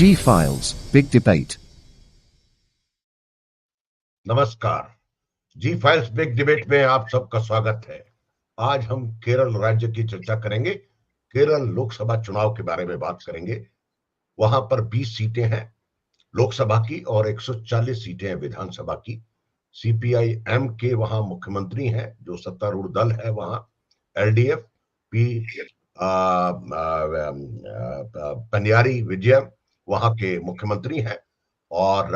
G Files Big Debate. नमस्कार, जी files big debate में आप सबका स्वागत है। आज हम केरल राज्य की चर्चा करेंगे। केरल लोकसभा चुनाव के बारे में बात करेंगे। वहां पर 20 सीटें हैं लोकसभा की और 140 सीटें हैं विधानसभा की। सीपीआई-एम के वहां मुख्यमंत्री हैं, जो सत्तारूढ़ दल है वहां। एलडीएफ पी पनियारी विजय वहां के मुख्यमंत्री हैं। और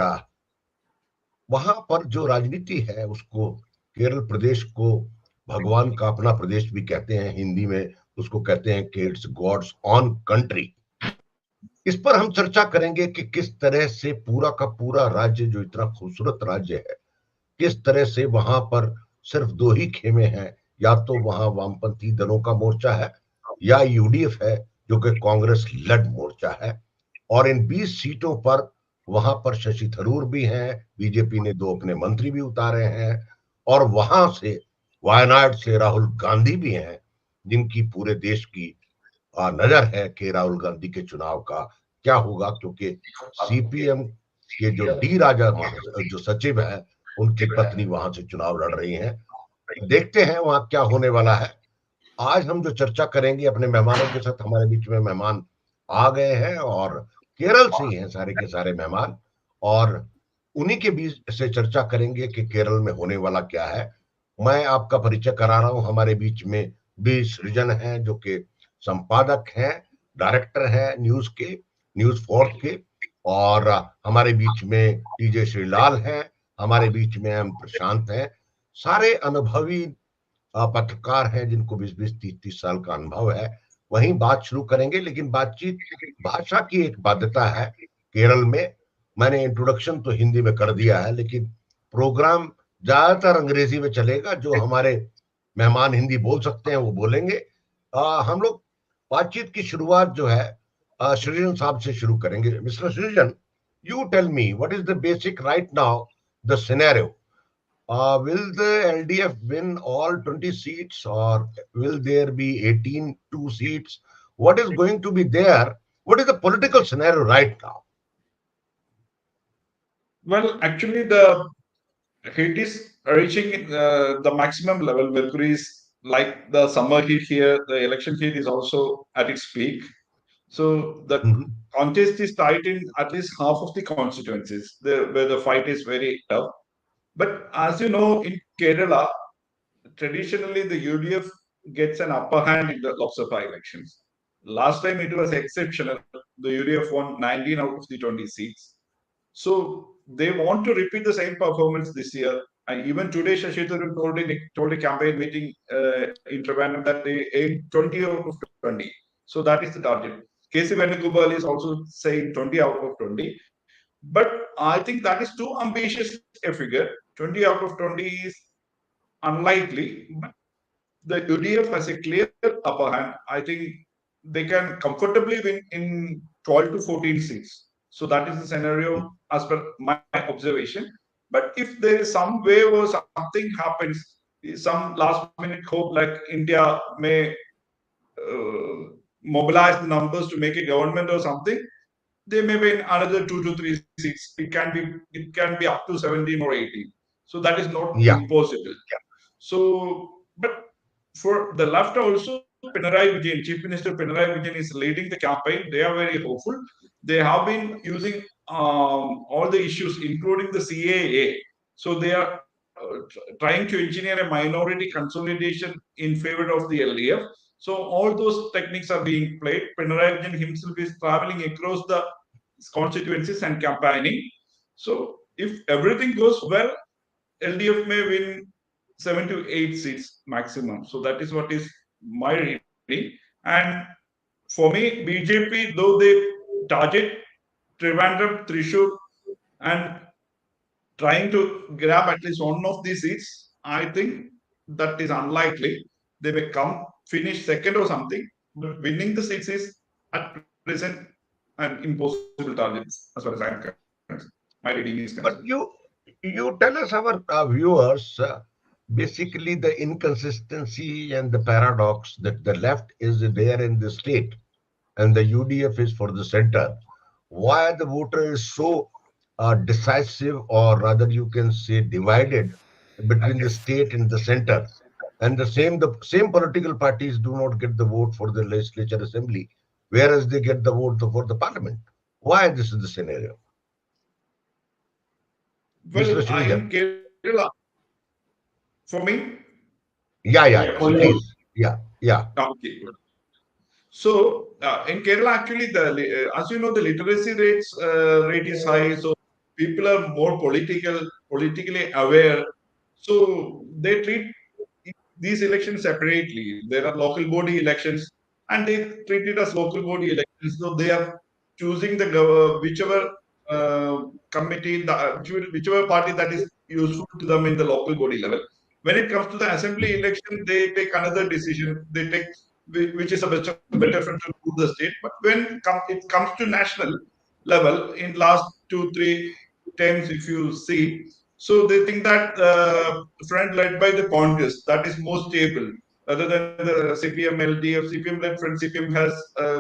वहां पर जो राजनीति है उसको केरल प्रदेश को भगवान का अपना प्रदेश भी कहते हैं। हिंदी में उसको कहते हैं कि इट्स गॉड्स ऑन कंट्री। इस पर हम चर्चा करेंगे कि किस तरह से पूरा का पूरा राज्य, जो इतना खूबसूरत राज्य है, किस तरह से वहां पर सिर्फ दो ही खेमे हैं। या तो वहां वामपंथी दलों का मोर्चा है या यूडीएफ है, जो कि कांग्रेस लेड मोर्चा है। और इन 20 सीटों पर वहां पर शशि थरूर भी हैं, बीजेपी ने 2 अपने मंत्री भी उतारे हैं। और वहां से वायनाड से राहुल गांधी भी हैं, जिनकी पूरे देश की नजर है कि राहुल गांधी के चुनाव का क्या होगा, क्योंकि सीपीएम के जो डी राजा जो सचिव है, उनकी पत्नी वहां से चुनाव लड़ रही हैं। देखते हैं वहां क्या होने वाला है। आज हम जो चर्चा करेंगे अपने मेहमानों के साथ, हमारे बीच में मेहमान आ गए हैं और केरल से ही हैं सारे के सारे मेहमान। और उन्हीं के बीच से चर्चा करेंगे कि केरल में होने वाला क्या है। मैं आपका परिचय करा रहा हूं। हमारे बीच में बी सृजन हैं, जो कि संपादक हैं, डायरेक्टर हैं न्यूज फोर्थ के। और हमारे बीच में टीजे श्रीलाल हैं, हमारे बीच में एम प्रशांत हैं। सारे अनुभवी पत्रकार हैं, जिनको 20-20 30-30 साल का अनुभव है। वहीं बात शुरू करेंगे, लेकिन बातचीत भाषा की एक बाध्यता है केरल में। मैंने इंट्रोडक्शन तो हिंदी में कर दिया है, लेकिन प्रोग्राम ज्यादातर अंग्रेजी में चलेगा। जो हमारे मेहमान हिंदी बोल सकते हैं वो बोलेंगे। हम लोग बातचीत की शुरुआत जो है सृजन साहब से शुरू करेंगे। Mister Srijan, you tell me what is the basic right now the scenario. Will the LDF win all 20 seats, or will there be 18 two seats? What is going to be there? What is the political scenario right now? Well, actually, the heat is reaching the maximum level. Mercury is like the summer heat here. The election heat is also at its peak. So the contest is tight in at least half of the constituencies, where the fight is very tough. But as you know, in Kerala, traditionally the UDF gets an upper hand in the Lok Sabha elections. Last time it was exceptional. The UDF won 19 out of the 20 seats. So they want to repeat the same performance this year. And even today, Shashi Tharoor told a campaign meeting in Trivandrum that they aim 20 out of 20. So that is the target. KC Venugopal is also saying 20 out of 20. But I think that is too ambitious a figure. 20 out of 20 is unlikely. But the UDF has a clear upper hand. I think they can comfortably win in 12 to 14 seats. So that is the scenario as per my observation. But if there is some way or something happens, some last minute hope like India may mobilize the numbers to make a government or something, they may win another 2 to 3 seats. It can be up to 17 or 18. So that is not impossible. So, but for the left also, Pinarayi Vijayan, Chief Minister Pinarayi Vijayan is leading the campaign. They are very hopeful. They have been using all the issues, including the CAA. So they are trying to engineer a minority consolidation in favor of the LDF. So all those techniques are being played. Pinarayi Vijayan himself is traveling across the constituencies and campaigning. So if everything goes well, LDF may win 7 to 8 seats maximum. So that is what is my reading. And for me, BJP, though they target Trivandrum, Thrissur, and trying to grab at least one of these seats, I think that is unlikely. They may finish second or something, but winning the seats is at present an impossible target as far as I'm concerned. My reading is concerned. But you tell us, our viewers, basically the inconsistency and the paradox that the left is there in the state and the UDF is for the center. why the voter is so decisive, or rather you can say divided between the state and the center. And the same political parties do not get the vote for the legislature assembly, whereas they get the vote for the parliament. Why this is the scenario? Mr. Well, Sridhar. in Kerala, for me, Yeah, Yeah, please. Yeah. okay. So in Kerala, actually, as you know, the literacy rate is high. So people are more politically aware. So they treat these elections separately. There are local body elections, and they treat it as local body elections. So they are choosing whichever committee, whichever party that is useful to them in the local body level. When it comes to the assembly election, they take another decision. They take which is a better fit to rule the state. But when it comes to national level, in last 2-3 times, if you see, so they think that front led by the Congress that is more stable, other than the CPM LDF. CPM led front, CPM has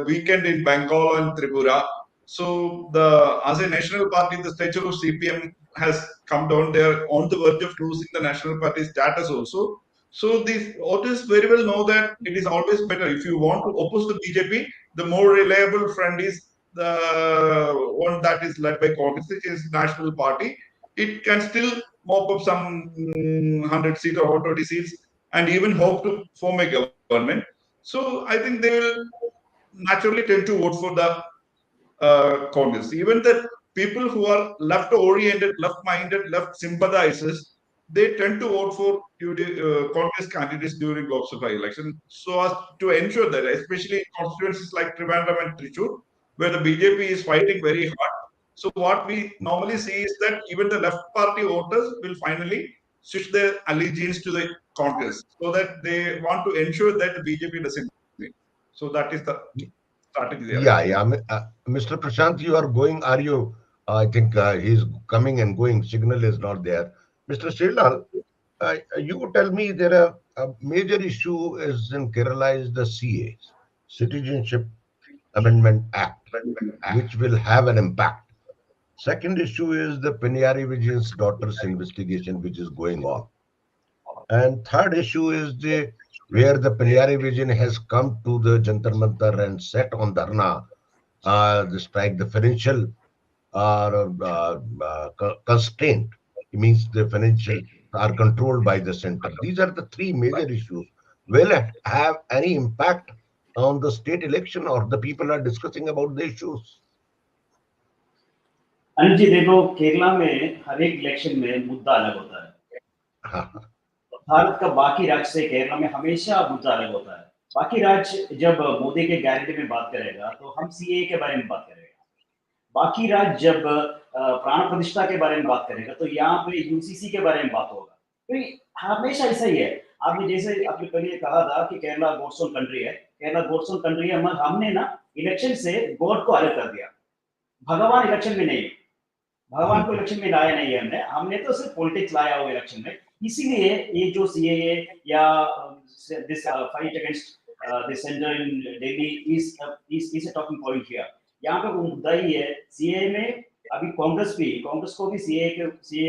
weakened in Bengal and Tripura. So the as a national party, the stature of CPM has come down. They are on the verge of losing the national party status also. So these voters very well know that it is always better if you want to oppose the BJP. The more reliable friend is the one that is led by Congress, which is national party. It can still mop up some 100 seats or 20 seats and even hope to form a government. So I think they will naturally tend to vote for the Congress. Even the people who are left oriented, left minded, left sympathizers, they tend to vote for Congress candidates during Lok Sabha election so as to ensure that, especially in constituencies like Trivandrum and Trichy, where the BJP is fighting very hard. So what we normally see is that even the left party voters will finally switch their allegiance to the Congress so that they want to ensure that the BJP doesn't win. So that is the strategy they are Yeah. Mr. Prashant, you are going. Are you? I think he's coming and going. Signal is not there. Mr. Srilal, you tell me there are a major issue is in Kerala is the CA, Citizenship Amendment Act, which will have an impact. Second issue is the Pinayari Vijayan's daughter's investigation, which is going on. And third issue is the where the Pinayari Vijayan has come to the Jantar Mantar and set on Dharna, the strike, the financial constraint. It means the financial are controlled by the center. These are the three major issues. Will it have any impact on the state election, or the people are discussing about the issues? Anil ji देखो, केरला में हर एक election में मुद्दा अलग होता है। भारत का बाकी राज्य से केरला में हमेशा मुद्दा अलग होता है। बाकी राज्य जब मोदी के गारंटी में बात करेगा तो हम सीए के बारे में बात करेंगे। बाकी राज्य जब प्राण प्रतिष्ठा के बारे में बात करेगा तो यहाँ पे यूसीसी के बारे में बात होगा। तो हमेशा ऐसा ही है। आपने जैसे आपने पहले कहा था कि केरला गॉड्स ओन कंट्री है, केरला गॉड्स ओन कंट्री है, मगर हमने ना इलेक्शन से गॉड को अलग कर दिया। भगवान इलेक्शन में नहीं, भगवान को इलेक्शन में लाया नहीं है हमने तो सिर्फ पॉलिटिक्स लाया हुआ इलेक्शन में। इसीलिए ये जो सीएए या this fight against the centre in Delhi is a talking point here. यहाँ पे वो मुद्दा ही है सीएए में। अभी कांग्रेस को भी सीएए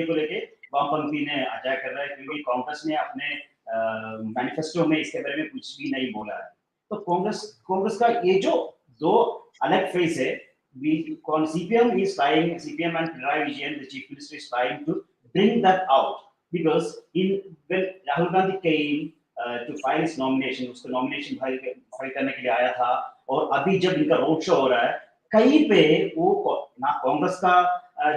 को लेके वामपंथी ने अटैक कर रहा है, क्योंकि कांग्रेस ने अपने मैनिफेस्टो में इसके बारे में कुछ भी नहीं बोला है। तो कांग्रेस का ये जो दो अलग फेस है, CPM and Pinarayi Vijayan, the chief minister, is trying to bring that out, because when Rahul Gandhi came to file his nomination, उसका nomination फाइल करने के लिए आया था, और अभी जब इनका रोड शो हो रहा है कहीं पे वो ना कांग्रेस का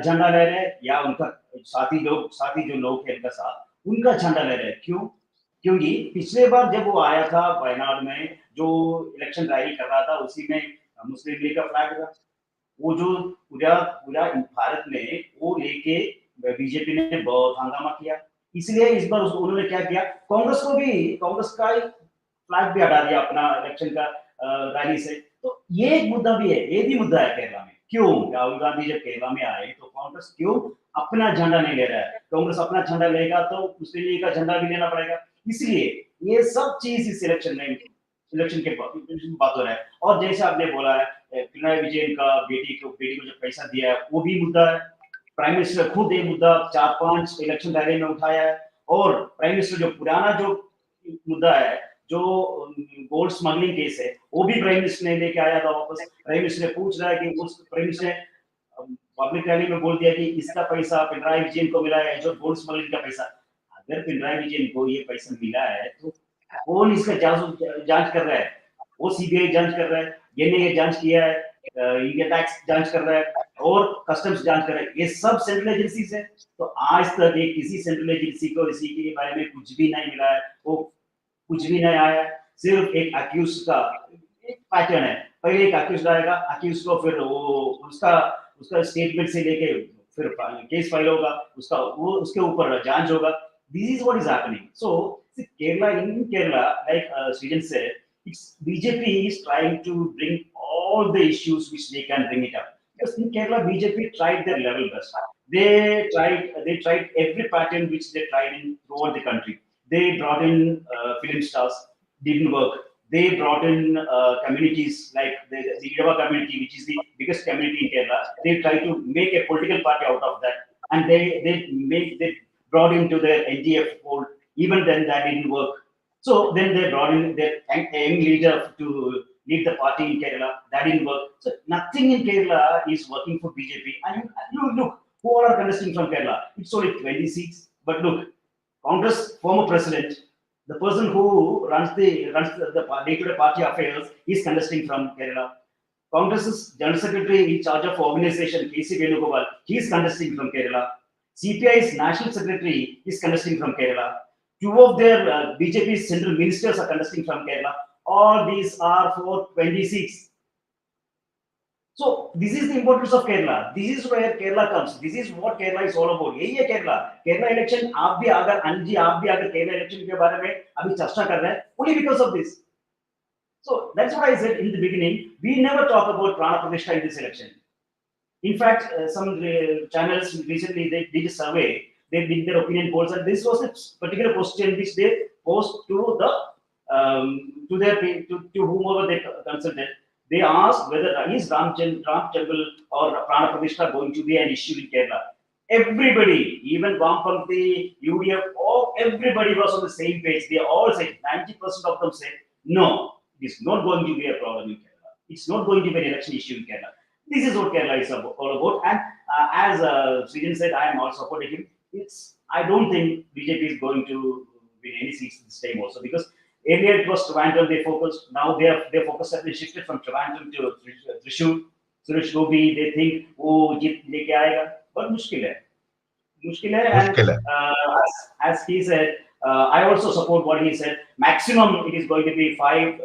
झंडा ले रहे हैं या उनका साथी जो लोग हैं इनका साथ उनका झंडा ले रहे हैं। क्यों? क्योंकि पिछले बार जब वो आया था वायनाड में जो इलेक्शन रैली कर रहा था उसी में मुस्लिम लीग का फ्लैग था। वो जो पूरा भारत में वो लेके बीजेपी ने बहुत हंगामा किया। इसलिए इस बार उन्होंने क्या किया, कांग्रेस का फ्लैग भी हटा दिया अपना इलेक्शन का रैली से। तो ये एक मुद्दा भी है, ये भी मुद्दा है केरला में। क्यों राहुल गांधी जब केरला में आए तो कांग्रेस क्यों अपना झंडा नहीं ले रहा है? कांग्रेस अपना झंडा लेगा तो मुस्लिम लीग का झंडा भी लेना पड़ेगा। इसलिए ये सब चीज इस इलेक्शन में इलेक्शन के बात हो रहा है। और जैसे आपने बोला है पिनराई विजयन का बेटी को जो पैसा दिया है वो भी मुद्दा है। प्राइम मिनिस्टर खुद ये मुद्दा 4-5 इलेक्शन रैली में उठाया है। और प्राइम मिनिस्टर जो पुराना जो मुद्दा है, जो गोल्ड स्मगलिंग केस है, वो भी प्राइम मिनिस्टर ने लेके आया था वापस। प्राइम मिनिस्टर ने पूछ रहा है कि उस प्राइम मिनिस्टर ने पब्लिक रैली में बोल दिया कि इसका पैसा पिनराई विजयन को मिला है, जो गोल्ड स्मगलिंग का पैसा। अगर पिनराई विजयन को ये पैसा मिला है तो कौन इसका जांच कर रहा है? वो सीबीआई जांच कर रहा है, एनआईए जांच किया है, इंडिया टैक्स जांच कर रहा है और कस्टम्स जांच कर रहा है। ये सब सेंट्रल एजेंसीज है। तो आज तक एक किसी सेंट्रल एजेंसी को इसी के बारे में कुछ भी नहीं मिला है, वो कुछ भी नहीं आया। सिर्फ एक अक्यूज का एक पैटर्न है, पहले एक अक्यूज आएगा, अक्यूज को फिर वो उसका स्टेटमेंट से लेके फिर केस फाइल होगा, उसके ऊपर जांच होगा। This is what is happening. So, see, in Kerala, like Srijan said, BJP is trying to bring all the issues which they can bring it up. Because in Kerala, BJP tried their level best. They tried every pattern which they tried in throughout the country. They brought in film stars, didn't work. They brought in communities like the Idava community, which is the biggest community in Kerala. They tried to make a political party out of that, and they brought into their NDF fold. Even then, that didn't work. So then they brought in their young leader to lead the party in Kerala. That didn't work. So nothing in Kerala is working for BJP. And you look, who all are contesting from Kerala? It's only 20 seats. But look, Congress former president, the person who runs the day-to-day party affairs, is contesting from Kerala. Congress's general secretary in charge of organization, K.C. Venugopal, he is contesting from Kerala. CPI's national secretary is contesting from Kerala. Two of their BJP's central ministers are contesting from Kerala. All these are for 26. So this is the importance of Kerala. This is where Kerala comes. This is what Kerala is all about. यही है Kerala. Kerala election आप भी अगर अंजी आप भी अगर Kerala election के बारे में अभी चर्चा कर रहे हैं only because of this. So that's what I said in the beginning. We never talk about Prana Pratishtha in this election. In fact, some channels recently they did a survey. They did their opinion polls, and this was a particular question which they posed to the to whomever they consulted. They asked whether is Ram Temple or Prana Pratishtha going to be an issue in Kerala. Everybody, even Vampalti, UDF, everybody was on the same page. They all said 90% of them said no, it is not going to be a problem in Kerala. It's not going to be an election issue in Kerala. This is what Kerala is all about. And as Srijan said, I am also supporting him. I don't think BJP is going to win any seats this time also, because earlier it was Trivandrum they focused. Now their focus has been shifted from Trivandrum to Thrissur. Suresh Gopi, they think, oh, jeet leke aayega. But mushkil hai. And as he said, I also support what he said. Maximum it is going to be 5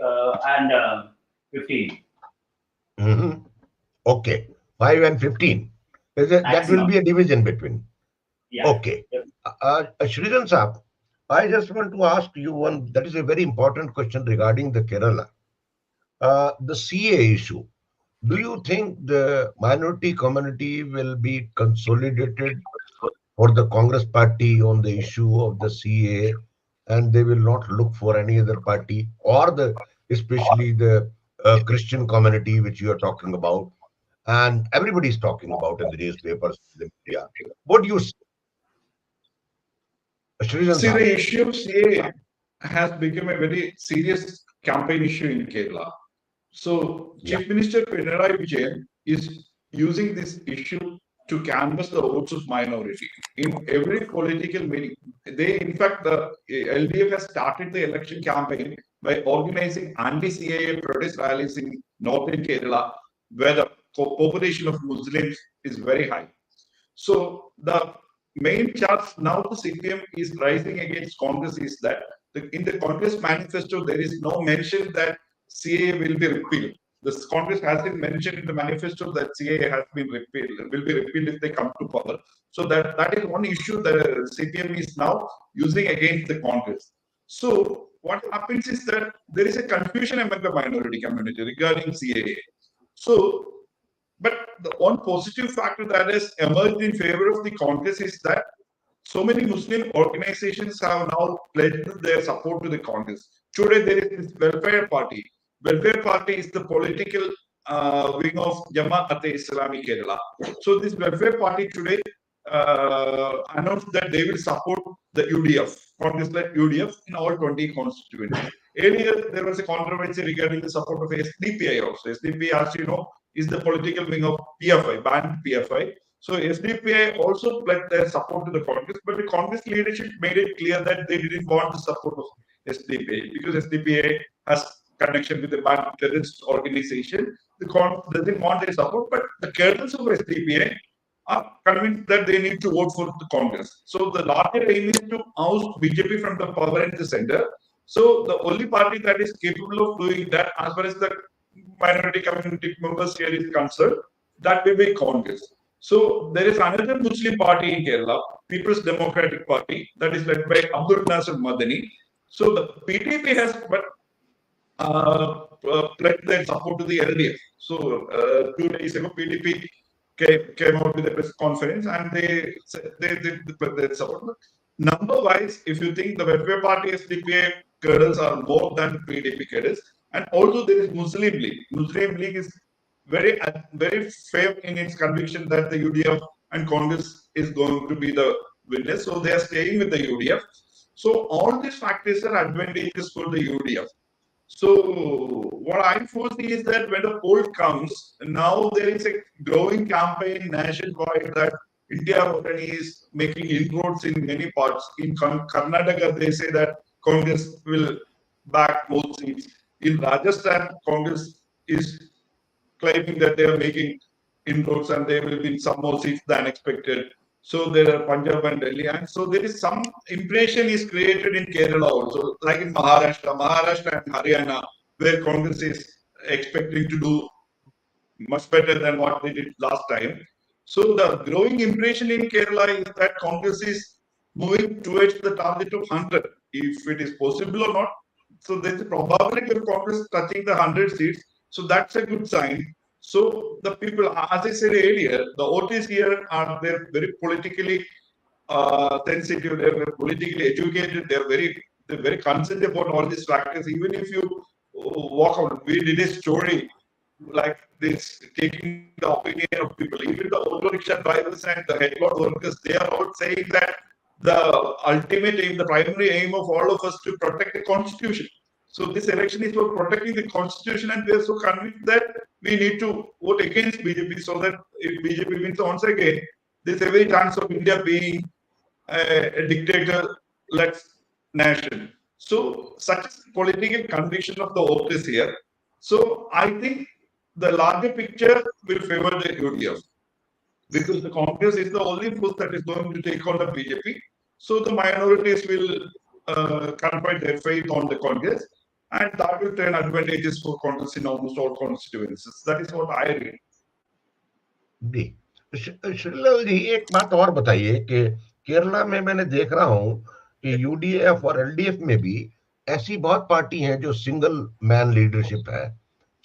and 15. Mm-hmm. Okay, 5 and 15. That will be a division between. Yeah. Okay. Srijan Saab, I just want to ask you one, that is a very important question regarding the Kerala. The CA issue. Do you think the minority community will be consolidated for the Congress party on the issue of the CA, and they will not look for any other party, or especially the Christian community which you are talking about, and everybody is talking about in the newspapers, the media? What do you say? See, the issue of CA has become a very serious campaign issue in Kerala. So, Chief Minister Pinarayi Vijayan is using this issue to canvass the votes of minority. In every political meeting, in fact, the LDF has started the election campaign by organizing anti-CAA protest rallies in northern Kerala, where the population of Muslims is very high. So, the main charge now the CPM is rising against Congress is that in the Congress manifesto, there is no mention that CAA will be repealed. The Congress hasn't mentioned in the manifesto that CAA has been repealed, will be repealed if they come to power. So that is one issue that CPM is now using against the Congress. So what happens is that there is a confusion among the minority community regarding CAA. So, but the one positive factor that has emerged in favor of the Congress is that so many Muslim organizations have now pledged their support to the Congress. today there is this welfare party. Welfare party is the political wing of Jamaat-e-Islami Kerala. So this welfare party today announced that they will support the UDF, Congress-led UDF in all 20 constituencies. Earlier, there was a controversy regarding the support of SDPI also. SDPI, as you know, is the political wing of PFI, banned PFI. So SDPI also pledged their support to the Congress, but the Congress leadership made it clear that they didn't want the support of SDPI because SDPI has connection with the banned terrorist organization. The Congress doesn't want their support, but the kernels of SDPI are convinced that they need to vote for the Congress. So the larger aim is to oust BJP from the power in the center. So the only party that is capable of doing that, as far as the minority community members here is concerned, that will be Congress. So there is another Muslim party in Kerala, People's Democratic Party, that is led by Abdul Nasir Madani. So the PDP has pledged their support to the LDF. So 2 days ago, PDP came out with a press conference and they pledged their support. Number-wise, if you think the welfare party SDPI cadres are more than PDP cadres, and also there is Muslim League. Muslim League is very firm in its conviction that the UDF and Congress is going to be the winners. So they are staying with the UDF. So all these factors are advantageous for the UDF. So what I foresee is that when the poll comes, now there is a growing campaign nationwide that India is making inroads in many parts. In Karnataka, they say that Congress will back both seats. In Rajasthan, Congress is claiming that they are making inroads and they will win some more seats than expected. So there are Punjab and Delhi, and so there is some impression is created in Kerala also, like in Maharashtra and Haryana, where Congress is expecting to do much better than what they did last time. So the growing impression in Kerala is that Congress is moving towards the target of 100, if it is possible or not. So there's a probability of Congress touching the 100 seats. So that's a good sign. So the people, as I said earlier, the voters here are they're very politically sensitive, they're very politically educated, they're very concerned about all these factors. Even if you walk out, we did a story like this, taking the opinion of people, even the auto rickshaw drivers and the headboard workers, they are all saying that the ultimate aim, the primary aim of all of us to protect the constitution. So this election is for protecting the constitution, and we are so convinced that we need to vote against BJP so that if BJP wins once again, there's every chance of India being a dictator-led nation. So such political conviction of the voters here. So I think the larger picture will favor the UDF because the Congress is the only force that is going to take on the BJP. So the minorities will confide their faith on the Congress, and that will turn advantages for Congress in almost all constituencies. That is what I read. जी श्रीलाल जी, एक बात और बताइए कि केरला में मैंने देख रहा हूं कि यूडीएफ और एलडीएफ में भी ऐसी बहुत पार्टी हैं जो सिंगल मैन लीडरशिप है,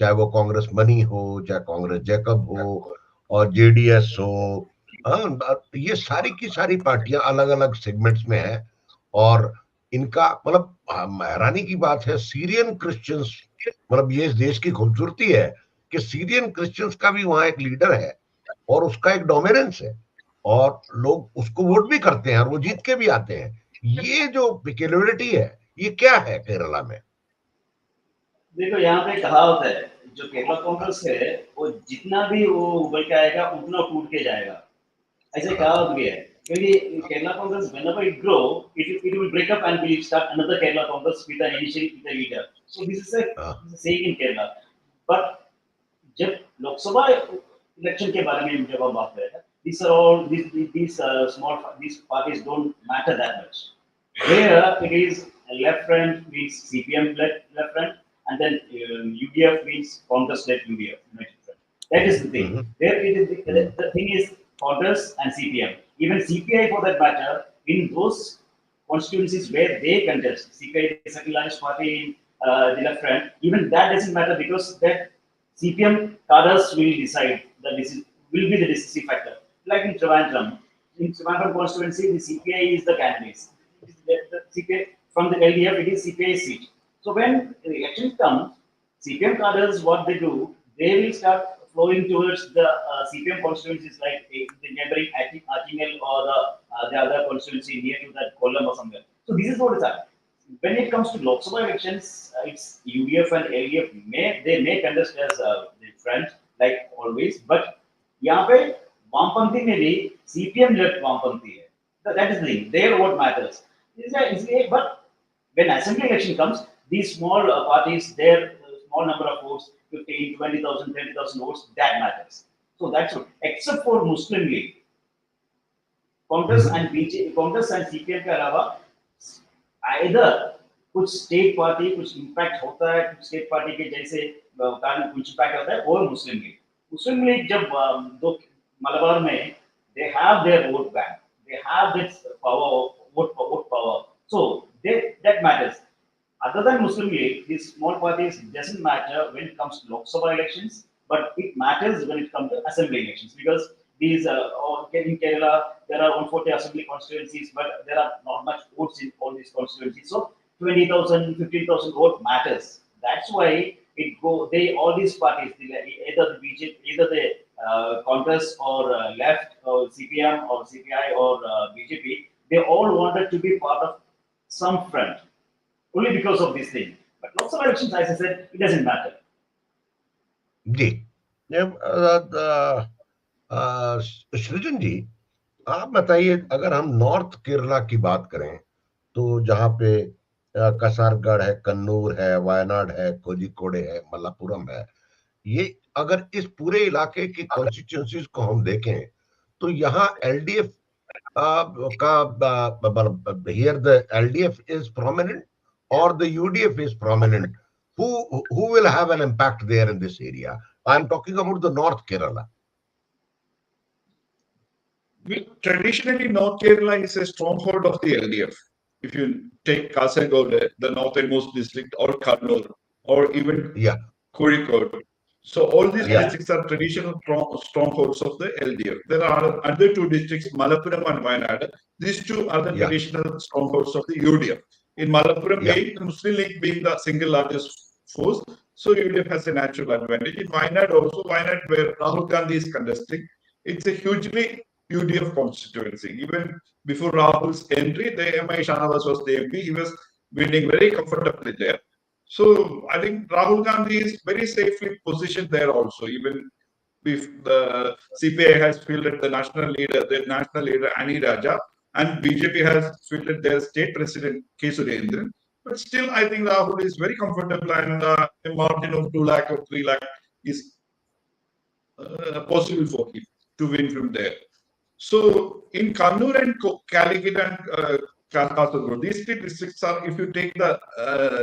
चाहे वो कांग्रेस मनी हो, चाहे कांग्रेस जैकब हो और जेडीएस हो। ये सारी की सारी पार्टियां अलग अलग सेगमेंट्स में है और इनका मतलब हैरानी की बात है, सीरियन क्रिश्चियंस, मतलब ये इस देश की खूबसूरती है कि सीरियन क्रिश्चियंस का भी वहां एक लीडर है और उसका एक डोमिनेंस है और लोग उसको वोट भी करते हैं और वो जीत के भी आते हैं। ये जो पिक्युलरिटी है, ये क्या है केरला में? देखो, यहाँ पे कहावत है, जो केरला कांग्रेस है वो जितना भी वो उभर के आएगा उतना टूट के जाएगा, ऐसे कहावत भी है। क्योंकि Kerala Congress whenever it grow, it will break up and will start another Kerala Congress with an initial with a leader. So this is a saying in Kerala. But जब लोकसभा इलेक्शन के बारे में जब हम बात करें, these are all these parties don't matter that much. Here it is left front means CPM left front, and then UDF means Congress-led UDF. That is the thing. There it is the thing is Congress and CPM. Even CPI for that matter, in those constituencies where they contest, CPI is the second largest party in the left front. Even that doesn't matter because that CPM cadres will decide that this will be the decisive factor. Like in Trivandrum constituency, the CPI is the candidate. The CPI from the LDF, it is CPI seat. So So when the elections come, CPM cadres, what they do, they will start flowing towards the CPM constituencies like the neighboring Attingal or the other constituency near to that Kollam or somewhere. So this is what is happening. When it comes to Lok Sabha elections, it's UDF and LDF may contest as the front like always, but यहाँ पे वामपंथी में भी CPM led वामपंथी है. That is the thing. There what matters. But when assembly election comes, these small parties, their small number of votes, 15, 20,000, 30,000 votes, that matters. So that's what. Except for Muslim League, Congress and Congress and CPM के अलावा either कुछ state party कुछ impact होता है, कुछ state party के जैसे कारण कुछ इम्पैक्ट होता है, और मुस्लिम लीग जब दो मलबार में they have their vote bank, they have this power, vote power, so that matters. Other than Muslim League, these small parties doesn't matter when it comes to Lok Sabha elections, but it matters when it comes to assembly elections, because these in Kerala there are 140 assembly constituencies, but there are not much votes in all these constituencies. So 20,000, 15,000 vote matters. That's why all these parties, either the BJP, either the Congress or left or CPM or CPI or BJP, they all wanted to be part of some front only because of this thing. But lots of elections, as I said, it doesn't matter. जी, सृजन जी, आप बताइए, अगर हम north Kerala की बात करें तो जहाँ पे कसारगढ़ है, कन्नूर है, वायनाड है, कोझिकोडे है, मल्लापुरम है, ये अगर इस पूरे इलाके की कॉन्स्टिट्यूएंसीज को हम देखें तो यहाँ एलडीएफ का here the LDF is prominent or the UDF is prominent. Who will have an impact there in this area? I'm talking about the North Kerala. Traditionally, North Kerala is a stronghold of the LDF. If you take Kasaragod, the northernmost district, or Kannur, or even Kozhikode. So all these districts are traditional strongholds of the LDF. There are other two districts, Malappuram and Wayanad. These two are the traditional strongholds of the UDF. In Malappuram, the Muslim League being the single largest force, so UDF has a natural advantage. In Wayanad also, Wayanad where Rahul Gandhi is contesting, it's a hugely UDF constituency. Even before Rahul's entry, the MI Shanavas was the MP. He was winning very comfortably there. So I think Rahul Gandhi is very safely positioned there also. Even if the CPI has fielded the national leader Ani Raja, and BJP has fielded their state president K. Surendran. But still, I think Rahul is very comfortable, and a margin of 2 lakh or 3 lakh is possible for him to win from there. So in Kannur and Calicut and Kasaragod, these three districts are, if you take the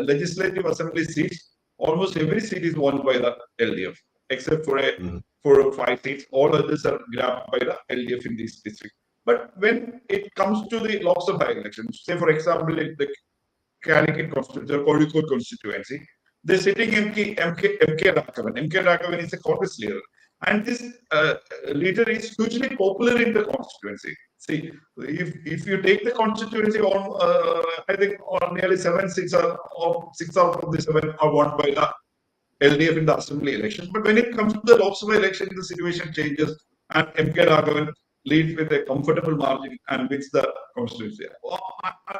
legislative assembly seats, almost every seat is won by the LDF, except for 4 or 5 seats. All others are grabbed by the LDF in these districts. But when it comes to the Lok Sabha elections, say for example, in the Calicut constituency or Kozhikode constituency, the sitting MK Raghavan. MK Raghavan is a Congress leader. And this leader is hugely popular in the constituency. See, if you take the constituency on, I think on nearly 6 out of the 7 are won by the LDF in the assembly election. But when it comes to the Lok Sabha election, the situation changes, and MK Raghavan leads with a comfortable margin and wins the constituency.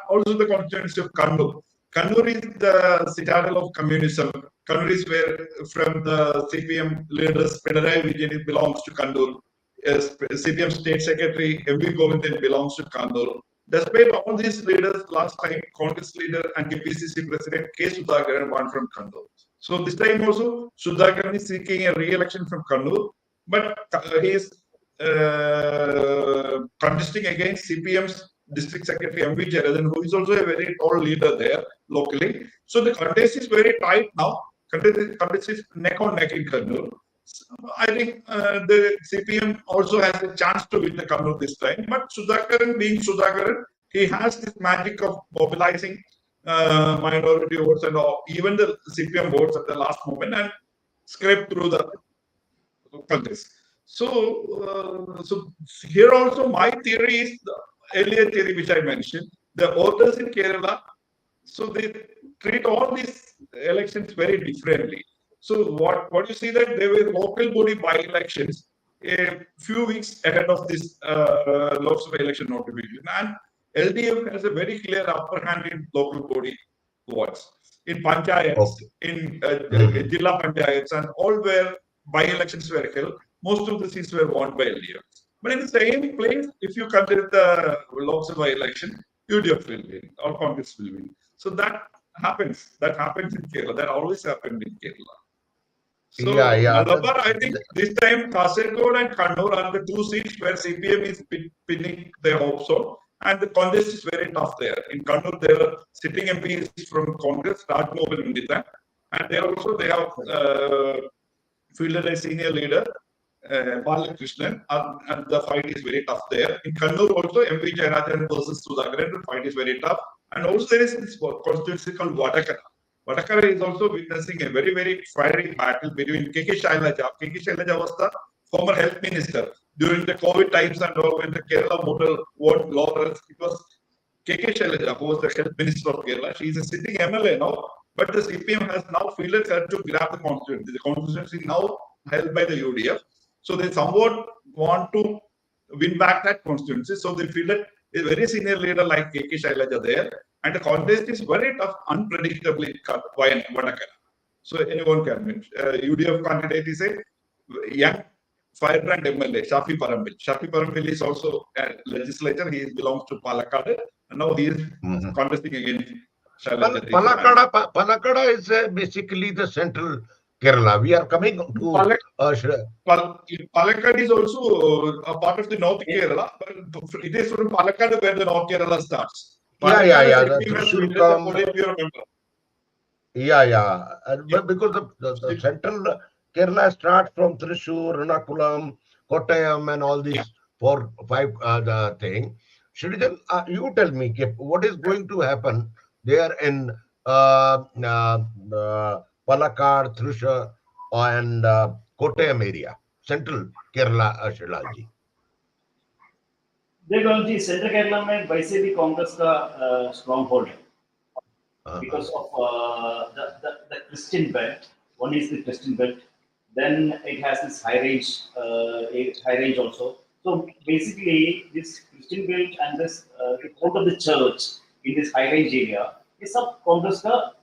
Also, the constituency of Kannur. Kannur is the citadel of communism. Kannur is where, from the CPM leaders, Pinarayi Vijayan belongs to Kannur. CPM State Secretary M.V. Govindan belongs to Kannur. Despite all these leaders, last time Congress leader and KPCC President K. Sudhakaran won from Kannur. So this time also, Sudhakaran is seeking a re-election from Kannur, but he is contesting against CPM's District Secretary M.V. Jaradan, who is also a very tall leader there locally. So the contest is very tight now. Contest is neck on neck in Kannur. I think the CPM also has a chance to win the Kannur this time. But Sudhakaran, being Sudhakaran, he has this magic of mobilizing minority votes and even the CPM votes at the last moment and scrape through the contest. So here also my theory is the earlier theory which I mentioned. The voters in Kerala, so they treat all these elections very differently. So what you see that there were local body by-elections a few weeks ahead of this Lok Sabha election notification, and LDF has a very clear upper hand in local body votes, in panchayats, in Jilla panchayats, and all where by-elections were held. Most of the seats were won by LDF. But in the same place, if you consider the Lok Sabha election, UDF will win or Congress will win. So that happens. That happens in Kerala. That always happened in Kerala. So Malabar, I think this time Kasaragod and Kannur are the two seats where CPM is pinning their hopes on, and the contest is very tough there. In Kannur, there are sitting MPs from Congress, Rajmohan Undita, and they have fielded a senior leader, Balakrishnan, and the fight is very tough there. In Kannur also, MP Jayarajan versus Sudhakaran, the fight is very tough. And also there is this constituency called Vadakara. Vadakara is also witnessing a very, very fiery battle between K.K. Shailaja. K.K. Shailaja was the former health minister during the COVID times and all, when the Kerala model won laurels. It was K.K. Shailaja who was the health minister of Kerala. She is a sitting MLA now, but the CPM has now fielded her to grab the constituency. The constituency is now held by the UDF. So they somewhat want to win back that constituency. So they fielded a very senior leader like K.K. Shailaja there. And the contest is very tough, unpredictably by Vadakara. So anyone can win. UDF candidate is a young firebrand MLA, Shafi Parambil. Shafi Parambil is also a legislator. He belongs to Palakkad. And now he is contesting against Shailaja. Palakkad is basically the central Kerala. We are coming to Palakkad is also a part of the North Kerala, but it is from Palakkad where the North Kerala starts. Yeah. Because the central Kerala starts from Thrissur, Ernakulam, Kottayam, and all these 4-5 the thing. Shrijan, you tell me what is going to happen there in Palakkad, Thrissur, and Kottayam area, central Kerala, Shrilaji. देखो जी central Kerala में वैसे भी कांग्रेस का strong hold है because of the Christian belt. One is the Christian belt, then it has this high range also. So basically this Christian belt and this the hold of the church in this high range area is सब कांग्रेस का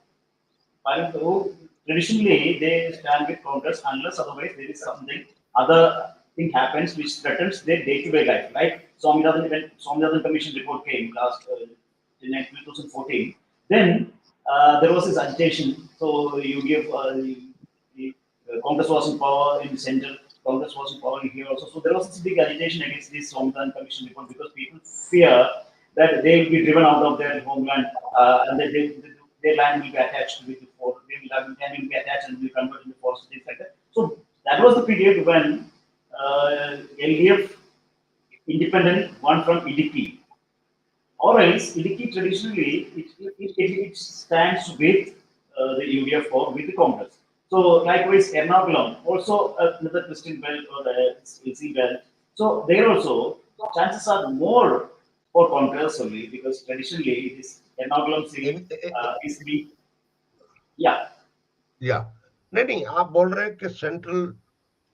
traditionally they stand with Congress unless otherwise there is something other thing happens which threatens their day-to-day life. Like Swaminathan Commission report came last in 2014. Then there was this agitation. So you give Congress was in power in the center, Congress was in power here also. So there was this big agitation against this Swaminathan Commission report because people fear that they will be driven out of their homeland and that their land will be attached with the forest. Their land will be attached and will be converted into forest, things like that. So that was the period when LDF independent won from Idiki. Or else Idiki traditionally it stands with the UDF or with the Congress. So likewise Ernakulam also another Christian belt or the LC belt. So there also chances are more for Congress only because traditionally this Ernakulam seat is the नहीं आप बोल रहे हैं कि central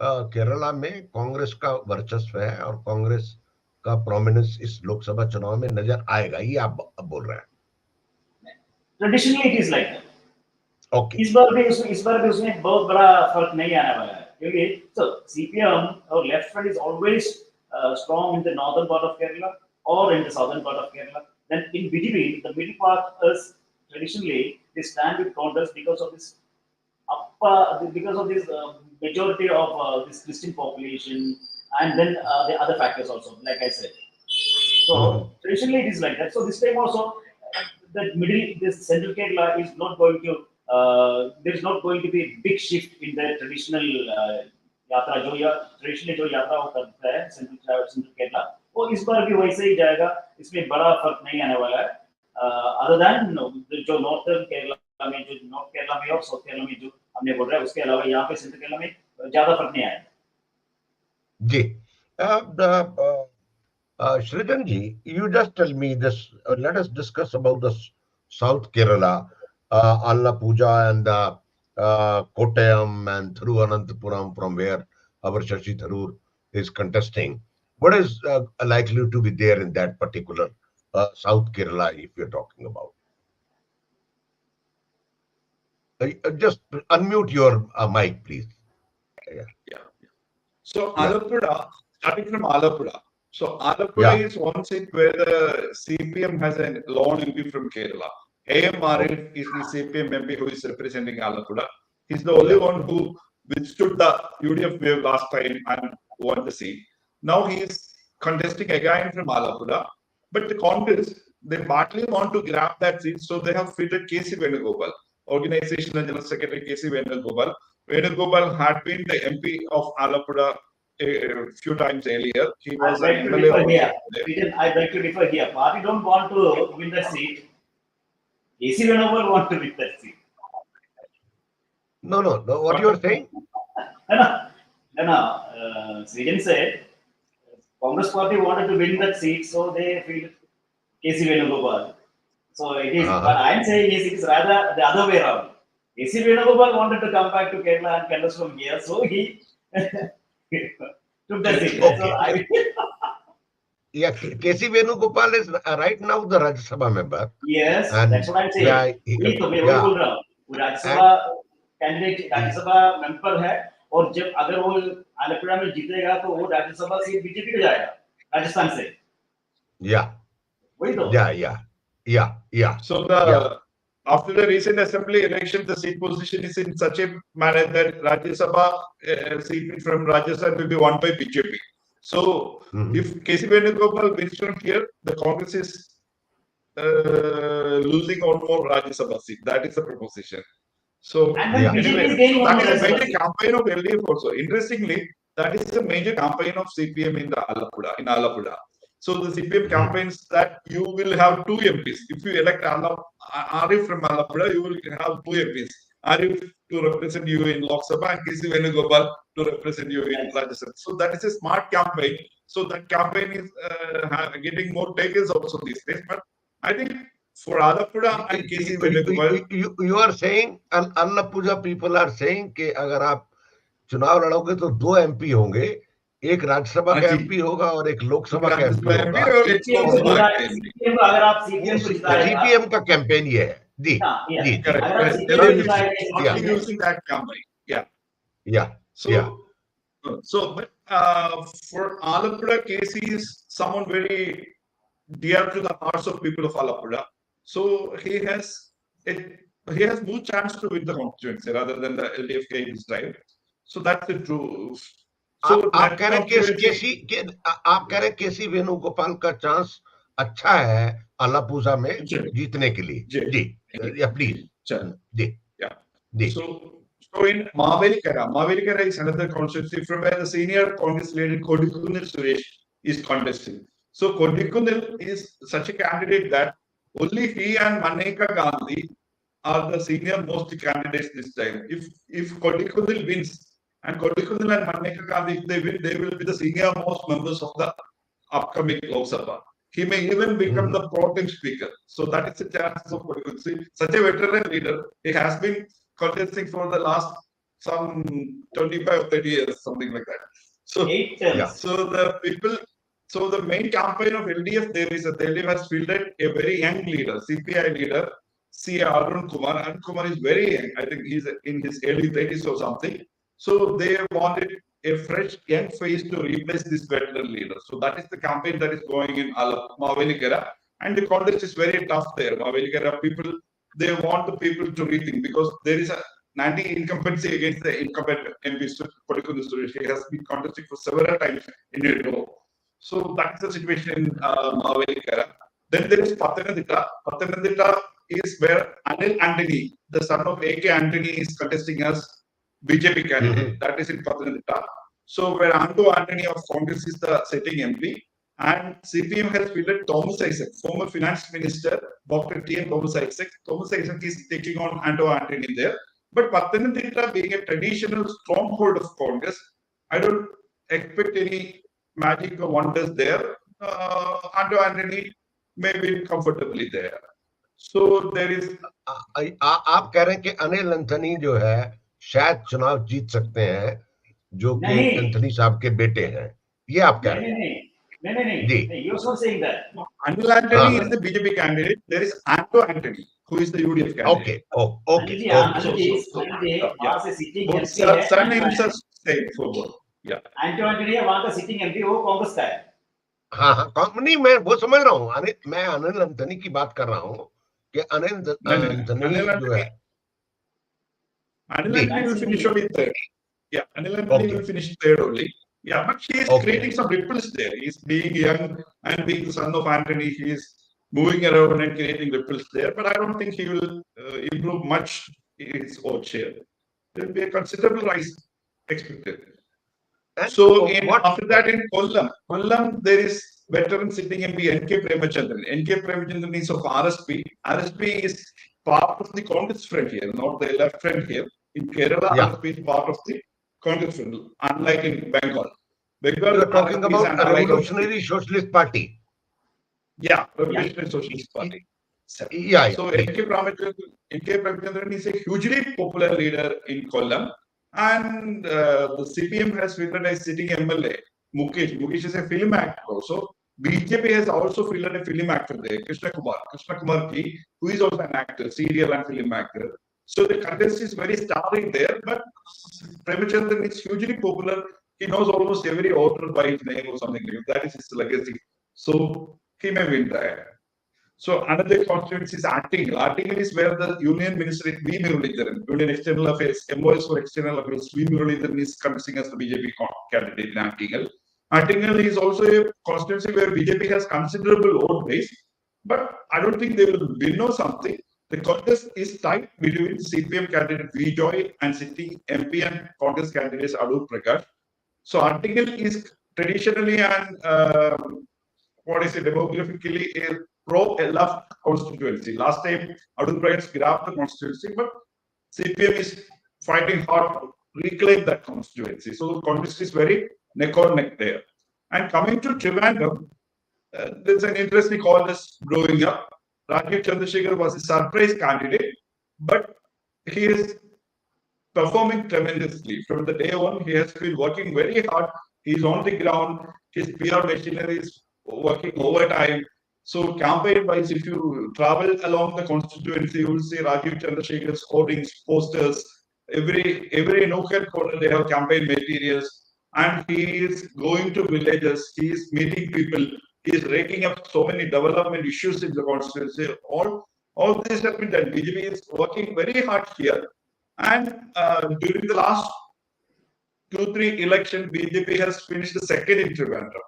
Kerala में कांग्रेस का वर्चस्व है और कांग्रेस का प्रोमिनेंस इस लोकसभा चुनाव में नजर आएगा, ये आप बोल रहे हैं. Traditionally it is like that. Okay, इस बार भी उसमें बहुत बड़ा फर्क नहीं आने वाला है क्योंकि सो सीपीएम और Left Front is always strong in the northern part of Kerala और in the southern part of Kerala. Then in between the middle part is traditionally they stand with Congress because of this majority of this Christian population and then the other factors also, like I said. So traditionally it is like that. So this time also this central Kerala is not going to there is not going to be a big shift in the traditional यात्रा जो traditionally जो यात्रा वो करता है central Kerala, वो इस बार भी वैसे ही जाएगा. इसमें बड़ा फर्क नहीं आने वाला है. Other than जो नॉर्थर्न केरला में जो नॉर्थ केरला में और साउथ केरला में जो हमने बोल रहा है उसके अलावा यहाँ पे सेंट्रल केरला में ज्यादा फर्क नहीं आया जी. Shrijan ji, you just tell me this. Let us discuss about the South Kerala. Allapuja and Kottayam and Thiruvananthapuram, from where our Shashi Tharoor is contesting. What is likely to be there in that particular South Kerala, if you're talking about? Just unmute your mic, please. Yeah. So Yeah. Alappuzha, starting from Alappuzha. So Alappuzha is one seat where the CPM has a lone MP from Kerala. AMRF is the CPM MP who is representing Alappuzha. He's the only one who withstood the UDF wave last time and won the seat. Now he is contesting again from Alappuzha. But the Congress, they partly want to grab that seat, so they have fitted K.C. Venugopal, Organizational General Secretary K.C. Venugopal. Venugopal had been the MP of Alappuzha a few times earlier. He was an MLA. I beg to differ here. Party don't want to win the seat. AC Venugopal want to win that seat. No. What you are saying? No. Sweden said Congress party wanted to win that seat, so they feel KC Venugopal. So it is, but I am saying it is rather the other way around. KC Venugopal wanted to come back to Kerala and contest from here, so he took the seat. Okay. Yeah, KC Venugopal is right now the Rajya Sabha member. Yes, that's what I'm saying. Rajya Sabha candidate Rajya Sabha member है और जब अगर वो आलपुरा में जीतेगा तो वो Rajya Sabha seat BJP को जाएगा राजस्थान से वही तो So after the recent assembly election, the seat position is in such a manner that Rajya Sabha seat from Rajasthan will be won by BJP. So if KC Venugopal wins from here, the Congress is losing one more Rajya Sabha seat. That is the proposition. So anyway, that is a major campaign of LDF also. Interestingly, that is a major campaign of CPM in Alappuzha. So the CPM campaigns that you will have two MPs. If you elect Arif from Alappuzha, you will have two MPs. Arif to represent you in Lok Sabha and KC Venugopal to represent you in Rajya Sabha. So that is a smart campaign. So that campaign is getting more takers also these days. But I think for Alappuzha and KC Venugopal, you are saying, Alappuzha people are saying कि अगर आप चुनाव लड़ोगे तो दो MP होंगे, एक राज्यसभा का MP होगा और एक लोकसभा का एमपी होगा। अगर आप सीपीएम का कैंपेन ये है जी। So but for Alappuzha, KC is someone very dear to the hearts of people of Alappuzha. So he has more chance to win the constituency rather than the LDF this time. So that's the truth. So आप कह रहे केसी वेणुगोपाल का chance अच्छा है अलापुजा में जीतने के लिए जी please So in Mavelikara is another constituency from where the senior Congress leader Kodikkunil Suresh is contesting. So Kodikkunil is such a candidate that only he and Maneka Gandhi are the senior most candidates this time. If Kodikkunil wins, and Kodikkunil and Maneka Gandhi, if they win, they will be the senior most members of the upcoming Lok Sabha. He may even become the pro tem speaker. So that is the chance of Kodikkunil. Such a veteran leader, he has been contesting for the last some 25 or 30 years, something like that. So, so the main campaign of LDF, the LDF has fielded a very young leader, CPI leader, C. Arun Kumar. Arun Kumar is very young. I think he's in his early 30s or something. So they wanted a fresh young face to replace this veteran leader. So that is the campaign that is going in Mavelikara. And the contest is very tough there. Mavelikara people, they want the people to rethink because there is a anti-incumbency against the incumbent MP Kodikkunil Suresh. He has been contesting for several times in a row. So that's the situation in Mavelikara. Then there is Pathanamthitta. Pathanamthitta is where Anil Antony, the son of A.K. Antony, is contesting as BJP candidate. That is in Pathanamthitta. So where Anto Antony of Congress is the sitting MP. And CPM has fielded Thomas Isaac, former finance minister, Dr. T.N. Thomas Isaac. Thomas Isaac is taking on Anto Antony there. But Pathanamthitta being a traditional stronghold of Congress, I don't expect any magic or wonders there. Anto Antony may win comfortably there. So there is. आप कह रहे हैं कि Anil Anthony जो है शायद चुनाव जीत सकते हैं, जो कि एंथनी साहब के बेटे हैं, ये आप कह रहे हैं? नहीं, you're not saying that. Anil Antony is the BJP candidate. There is Anto Antony, who is the UDF candidate. Okay. Surnames are same for both. Yeah. Anto Antony वहाँ का sitting MP वो कांग्रेस का है. हाँ, नहीं, मैं वो समझ रहा हूँ. मैं अनिल एंथनी की बात कर रहा हूँ कि अनिल एंथनी जो है, Anil Antony will finish only third. Yeah, Anil Antony will finish third only. Yeah, but he is creating some ripples there. He is being young and being the son of Antony. He is moving around and creating ripples there. But I don't think he will improve much his vote share. There will be a considerable rise expected. So after that in Kollam there is veteran sitting MP N.K. Premachandran. N.K. Premachandran is of RSP. RSP is part of the Congress front here, not the left front here. In Kerala, RSP is part of the Congress front, unlike in Bengal. You're talking about a Revolutionary Socialist Party. Yeah, Revolutionary Socialist Party. So N.K. Premachandran is a hugely popular leader in Kollam. And the CPM has fielded a sitting MLA, Mukesh. Mukesh is a film actor also. BJP has also fielded a film actor there, Krishna Kumar Ki, who is also an actor, serial and film actor. So the contest is very starring there, but Premachandran is hugely popular. He knows almost every author by his name or something like that. That is his legacy. So he may win there. So another constituency is Artingal. Artingal is where the Union Ministry, V. Muralidharan, Union External Affairs, MOS for External Affairs, V. Muralidharan is contesting as the BJP candidate in Artingal. Artingal is also a constituency where BJP has considerable vote base, but I don't think they will win or something. The contest is tight between CPM candidate V. Joy and sitting MP and Congress candidates Adur Prakash. So Artingal is traditionally and demographically a pro-left constituency. Last time, Adur Prakash grabbed the constituency, but CPM is fighting hard to reclaim that constituency. So the contest is very neck or neck there. And coming to Trivandrum, there's an interesting call that's growing up. Rajiv Chandrasekhar was a surprise candidate, but he is performing tremendously. From the day one, he has been working very hard. He's on the ground. His PR machinery is working overtime. So campaign-wise, if you travel along the constituency, you will see Rajiv Chandrasekhar's hoardings, posters. Every nook and corner they have campaign materials, and he is going to villages. He is meeting people. He is raking up so many development issues in the constituency. All this has been done. BJP is working very hard here, and during the last 2-3 elections, BJP has finished the second in Trivandrum.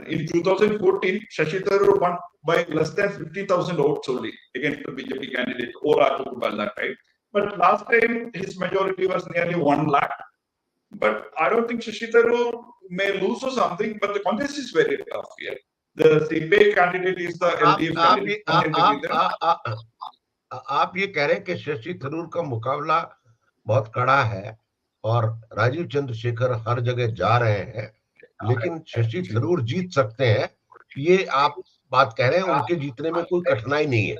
In 2014, Shashi Tharoor won by less than 50,000 votes only against the BJP candidate or Rajagopal that time. But last time his majority was nearly 1 lakh. But I don't think Shashi Tharoor may lose or something. But the contest is very tough here. The CPA candidate is the LDF candidate. आप ये कह रहे हैं कि शशि थरूर का मुकाबला बहुत कड़ा है और राजीव चंद्रशेखर हर जगह जा रहे हैं, लेकिन शशि थरूर जीत सकते हैं, ये आप बात कह रहे हैं, उनके जीतने में कोई कठिनाई नहीं है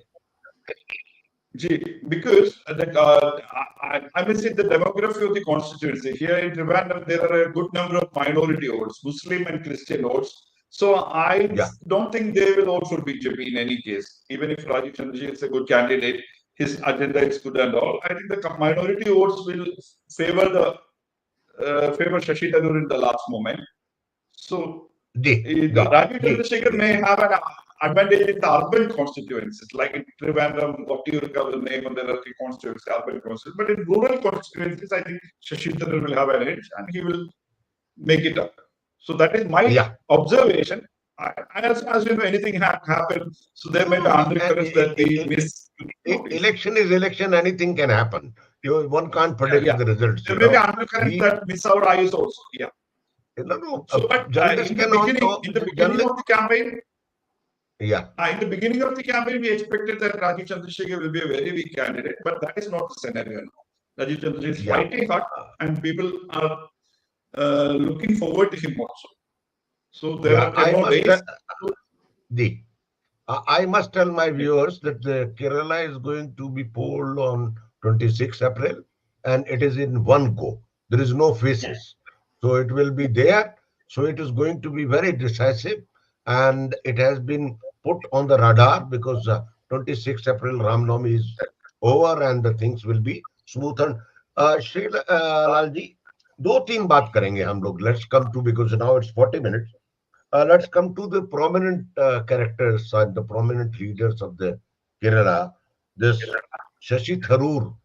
जी, because I will say the demography of the constituency here in Trivandrum, there are a good number of minority votes, Muslim and Christian votes. So I don't think they will vote for BJP in any case. Even if Rajiv Chandrasekhar is a good candidate, his agenda is good and all, I think the minority votes will favor Shashi Tharoor in the last moment. So Rajiv Chandrasekhar may have an advantage in the urban constituencies, like in Trivandrum, Kottayam will name, and there are 3 constituencies, urban constituencies. But in rural constituencies, I think Shashi Tharoor will have an edge and he will make it up. So that is my observation. As you know, anything happens, so there may be undercurrents that we miss. Election is election, anything can happen. One can't predict the results. There may be undercurrents that miss our eyes also. Yeah. No. So, but in the beginning of the campaign, in the beginning of the campaign, we expected that Rajiv Chandrasekhar will be a very weak candidate, but that is not the scenario now. Rajiv Chandrasekhar is fighting hard, and people are looking forward to him also. So there are more ways. I must tell my viewers that Kerala is going to be polled on 26 April, and it is in one go. There is no phases. So it will be there. So it is going to be very decisive, and it has been put on the radar because 26 April Ram Navami is over and the things will be smoothened. Shri Lalji, दो तीन बात करेंगे हम लोग. Let's come to, because now it's 40 minutes. Let's come to the prominent characters and the prominent leaders of the Kerala. This Shashi Tharoor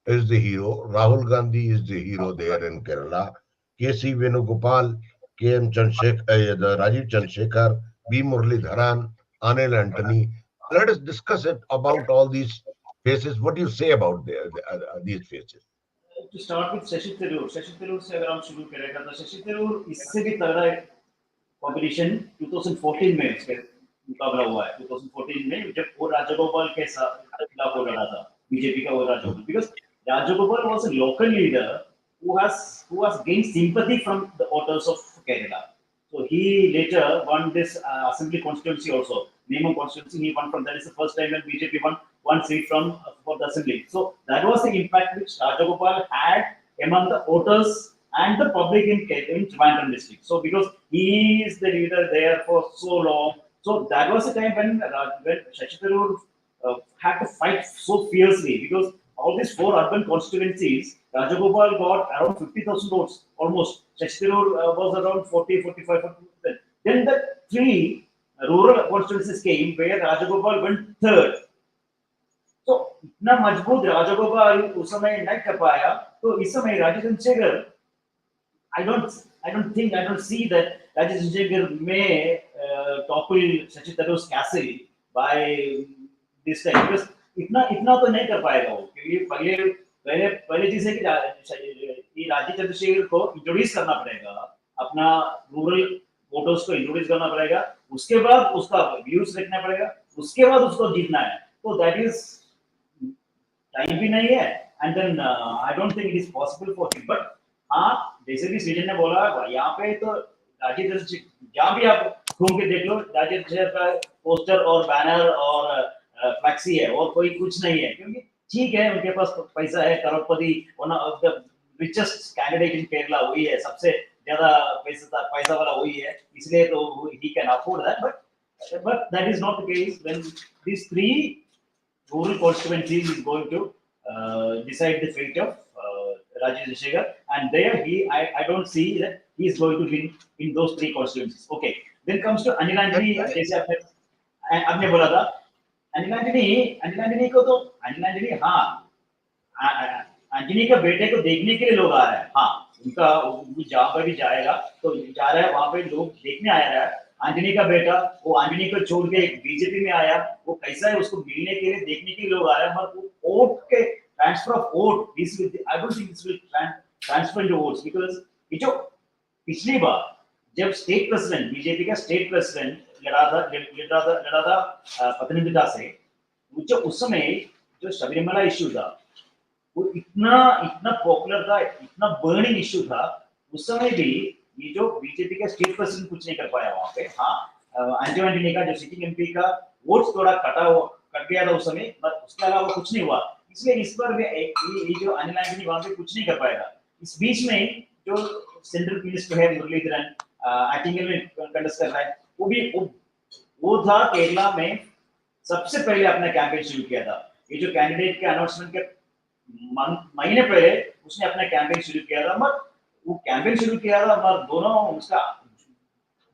is the hero. Rahul Gandhi is the hero there in Kerala. K.C. Venugopal, K.M. Chandrasekhar, the Rajiv Chandrasekhar, B. Muralidharan, Anil Antony. Let us discuss it about all these faces. What do you say about these faces? To start with Shashi Tharoor से अगर हम शुरू करेगा तो शशि थरूर इससे भी तगड़ा competition 2014 में उसके मुकाबला हुआ है. 2014 में जब वो राजगोपाल के खिलाफ हो रहा था, बीजेपी का वो Rajagopal, because Rajagopal was a local leader who has gained sympathy from the voters of Kerala. So he later won this assembly constituency also. Name constituency he won from. That is the first time when BJP won one seat from for the assembly. So that was the impact which Rajagopal had among the voters and the public in Trivandrum district. So because he is the leader there for so long, so that was the time when Shashi Tharoor had to fight so fiercely, because all these four urban constituencies, Rajagopal got around 50,000 votes almost. Shashi Tharoor was around 40, 45, 40%. Then the three rural constituencies came where Rajagopal went third. तो इतना मजबूत राजगोपाल उस समय नहीं कर पाया, तो इस समय Rajiv Chandrashekhar, I don't see that Rajesh Chandrasekhar may topple Shashi Tharoor's castle by this time, because इतना तो नहीं कर पाएगा वो, क्योंकि पहले चीज है कि राजीव चंद्रशेखर को इंट्रोड्यूस करना पड़ेगा, अपना रूरल वोटर्स को इंट्रोड्यूस करना पड़ेगा, उसके बाद उसका व्यूज देखना पड़ेगा, उसके बाद उसको जीतना है. तो दैट इज टाइम भी नहीं है, and then I don't think it is possible for him. But हाँ, जैसे भी सृजन ने बोला, यहाँ पे तो राजीव चंद्रशेखर, जहाँ भी आप घूम के देख लो, राजीव चंद्रशेखर का पोस्टर और बैनर और फ्लैक्सी है, और कोई कुछ नहीं है. क्योंकि ठीक है, उनके पास पैसा है, करोड़पति, one of the richest candidate in Kerala वही है, सबसे ज्यादा पैसा वाला वही है, इसलिए तो he can afford that. But that is not the case when these three rural constituencies is going to decide the fate of Rajesh Chandrasekhar, and there I don't see that he is going to win in those three constituencies. Okay, then comes to Anil Antony. जैसे आपने बोला था, Anil Antony को तो Anil Antony, हाँ, Antony के बेटे को देखने के लिए लोग आ रहे हैं. हाँ, उनका जहाँ पर भी जाएगा तो जा रहा है, वहां पे लोग देखने आ रहा है. एंटनी का बेटा, वो एंटनी को छोड़ के बीजेपी में आया, वो कैसा है उसको मिलने के लिए, देखने के लिए लोग आ रहे हैं. पर वोट के transfer of vote, I don't think this will transfer into votes, because ये जो पिछली बार जब स्टेट प्रेसिडेंट, बीजेपी का स्टेट प्रेसिडेंट लड़ा था पतनमतिट्टा से, जो उस समय जो शबरीमला इश्यू था, वो इतना पॉपुलर था, इतना बर्निंग इश्यू था. उस समय भी ये जो बीजेपी का स्टेट प्रेसिडेंट कुछ नहीं कर पाया वहां पे. हाँ, एंटनी का जो सिटिंग एमपी का वोट्स थोड़ा कट गया था उस समय, पर उसके अलावा कुछ नहीं हुआ. इसलिए इस बार ये जो अनिल एंटनी वहां पे कुछ नहीं कर पाएगा. इस बीच में जो सेंट्रल मिनिस्टर है मुरलीधरन आर्टिकल में कंटेस्ट कर रहा है, वो था केरला में सबसे पहले अपना कैंपेन शुरू किया था. ये जो कैंडिडेट के अनाउंसमेंट के महीने पहले उसने अपना कैंपेन शुरू किया था. मगर वो कैंपेन शुरू किया था, मगर दोनों उसका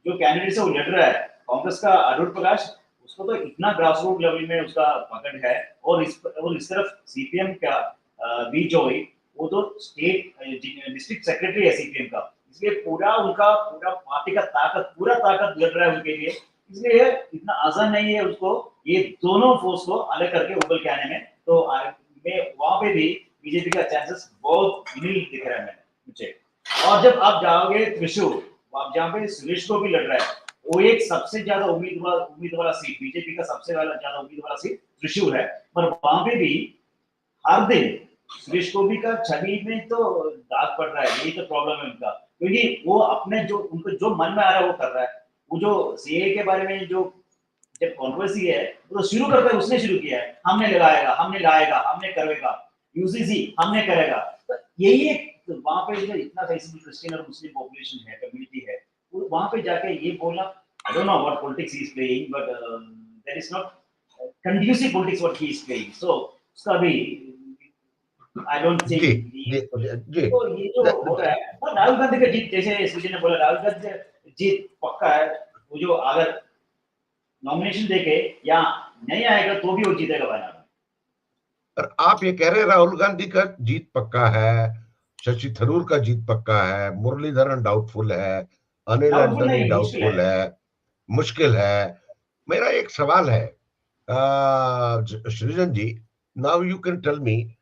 जो कैंडिडेट है वो लड़ रहा है, कांग्रेस का अरूण प्रकाश, उसको तो इतना ग्रास रूट लेवल में उसका पकड़ है. और इस तरफ सीपीएम का बी जॉय, वो तो स्टेट डिस्ट्रिक्ट सेक्रेटरी है सीपीएम का, इसलिए पूरा पार्टी का पूरा ताकत लड़ रहा है उनके लिए. इसलिए इतना आसान नहीं है उसको ये दोनों फोर्स को अलग करके उबल के आने में. तो वहां पे भी बीजेपी का चांसेस बहुत नील दिख रहा है मुझे. और जब आप जाओगे त्रिशूर, आप जहाँ पे सुरेश को भी लड़ रहा है, वो एक सबसे ज्यादा उम्मीद वाला सीट, बीजेपी का सबसे ज्यादा उम्मीद वाला सीट त्रिशूर है. पर वहां पे भी हर दिन सुरेश गोपी का छवि में तो दाग पड़ रहा है. यही तो प्रॉब्लम है उनका, क्योंकि वो अपने जो उनको जो मन में आ रहा है वो कर रहा है. वो जो सीए के बारे में जो जब कंट्रोवर्सी है तो शुरू करता है, उसने शुरू किया है, हमने लगाएगा, हमने लाएगा, हमने करेगा, यूसीसी हमने करेगा। तो यही एक वहां पे जो इतना फैसिबल क्रिश्चियन और मुस्लिम पॉपुलेशन है, कम्युनिटी है, वहां पे जाके ये बोलना, I don't know what politics he is playing, but that is not conducive politics what he is playing. So उसका भी I don't think तो ये जो हो रहा है, और राहुल गांधी का जीत, जैसे सुजन ने बोला, राहुल गांधी जीत पक्का है। वो जो अगर नॉमिनेशन देके या नहीं आएगा तो भी वो जीतेगा वायनाड में। पर आप ये कह रहे हैं राहुल गांधी का जीत पक्का है, शशि थरूर का जीत पक्का है, मुरलीधरन डाउटफुल है, अनिल एंटनी डाउटफुल है, मुश्किल है। मेरा एक सवाल है सृजन जी, now you can tell me,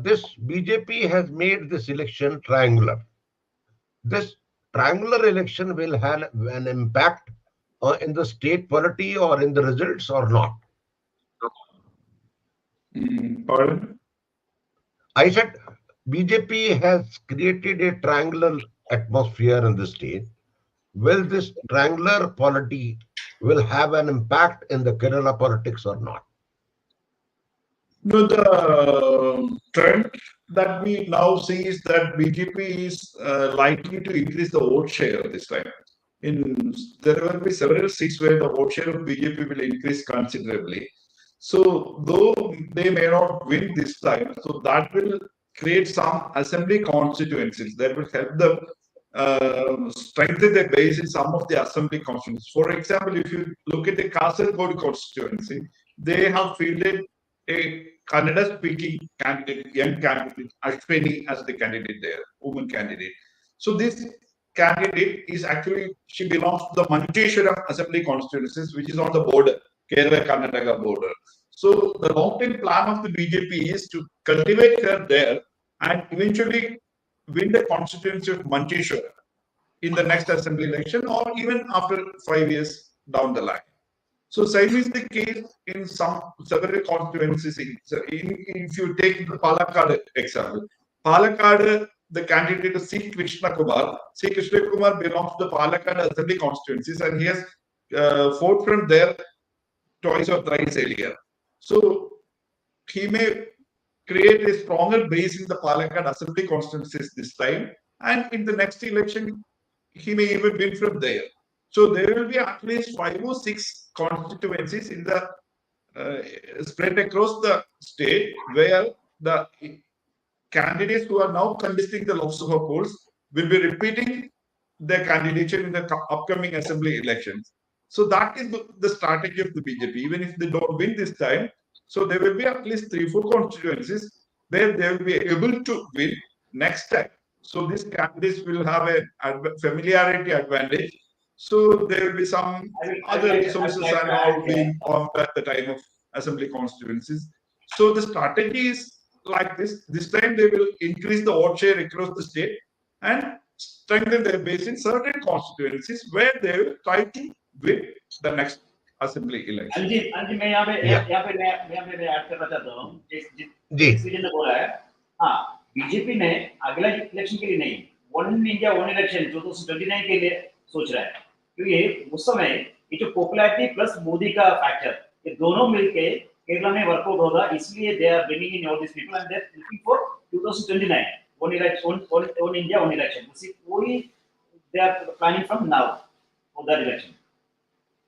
this BJP has made this election triangular. This triangular election will have an impact in the state polity or in the results or not? Pardon? I said BJP has created a triangular atmosphere in the state. Will this triangular polity will have an impact in the Kerala politics or not? No, the trend that we now see is that BJP is likely to increase the vote share this time. There will be several seats where the vote share of BJP will increase considerably. So, though they may not win this time, so that will create some assembly constituencies that will help them strengthen their base in some of the assembly constituencies. For example, if you look at the Kasaragod constituency, they have fielded a Kannada-speaking candidate, young candidate, Ashwini as the candidate there, woman candidate. So this candidate is actually, she belongs to the Manjeshwara assembly constituencies, which is on the border, Kerala-Karnataka border. So the long-term plan of the BJP is to cultivate her there and eventually win the constituency of Manjeshwara in the next assembly election or even after 5 years down the line. So same is the case in several constituencies. If you take the Palakkad example, Palakkad, the candidate is C. Krishna Kumar. C. Krishna Kumar belongs to the Palakkad assembly constituencies and he has fought from there twice or thrice earlier. So he may create a stronger base in the Palakkad assembly constituencies this time, and in the next election, he may even win from there. So there will be at least 5 or 6 constituencies in the spread across the state where the candidates who are now contesting the Lok Sabha polls will be repeating their candidature in the upcoming assembly elections. So that is the strategy of the BJP. Even if they don't win this time, so there will be at least 3-4 constituencies where they will be able to win next time. So these candidates will have a familiarity advantage. So there will be some other resources are now being formed at the time of assembly constituencies. So the strategy is like this. This time they will increase the vote share across the state and strengthen their base in certain constituencies where they will try to win the next assembly election. अंजी मैं यहाँ पे add करना चाहता हूँ, जिस ने बोला है, हाँ, बीजेपी ने अगला इलेक्शन के लिए नहीं, वन इंडिया वन इलेक्शन 2029 के लिए सोच रहा है, क्योंकि उस समय ये जो पॉपुलैरिटी प्लस मोदी का फैक्टर, ये दोनों मिलके केरला में वर्कआउट होगा, इसलिए they are bringing in all this people and they are looking for 2029 one election, one India one election, वही they are planning from now for that election.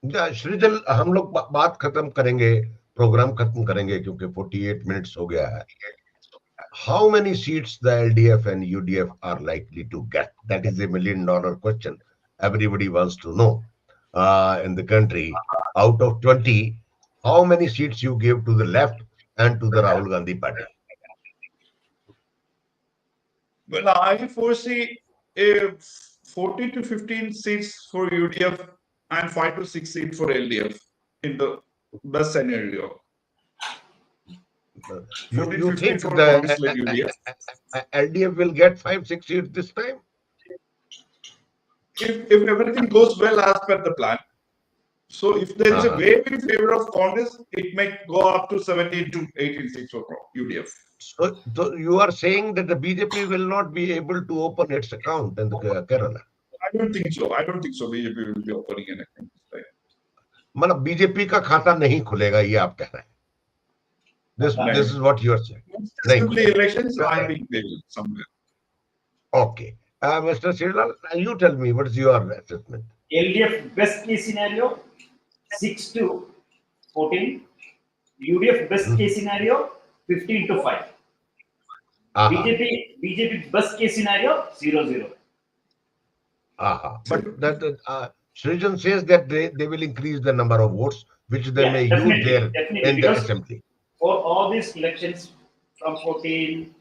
Shreejal, हम लोग बात खत्म करेंगे, प्रोग्राम खत्म करेंगे क्योंकि 48 मिनट्स हो गया है. How many seats the LDF and UDF are likely to get? That is $1 million question. Everybody wants to know in the country. Out of 20, how many seats you give to the left and to the Rahul Gandhi party? Well, I foresee 40 to 15 seats for UDF and 5 to 6 seats for LDF in the best scenario. You think the LDF will get 5-6 seats this time? If everything goes well as per the plan. So if there is a wave in favor of Congress, it may go up to 17 to 18 seats for UDF. So you are saying that the BJP will not be able to open its account in the Kerala? I don't think so. I don't think so. BJP will be opening an account this time. मतलब BJP का खाता नहीं खुलेगा, ये आप कह रहे हैं? This is what you are saying? नहीं Assembly खुलेगा। elections, I think they will somewhere. Okay. Mr. Srilal, you tell me, what's your assessment? LDF best case scenario 6 to 14. UDF best case scenario 15 to 5. BJP best case scenario 0-0. But that Srijan says that they will increase the number of votes which they may use there in the assembly. For all these elections from 14,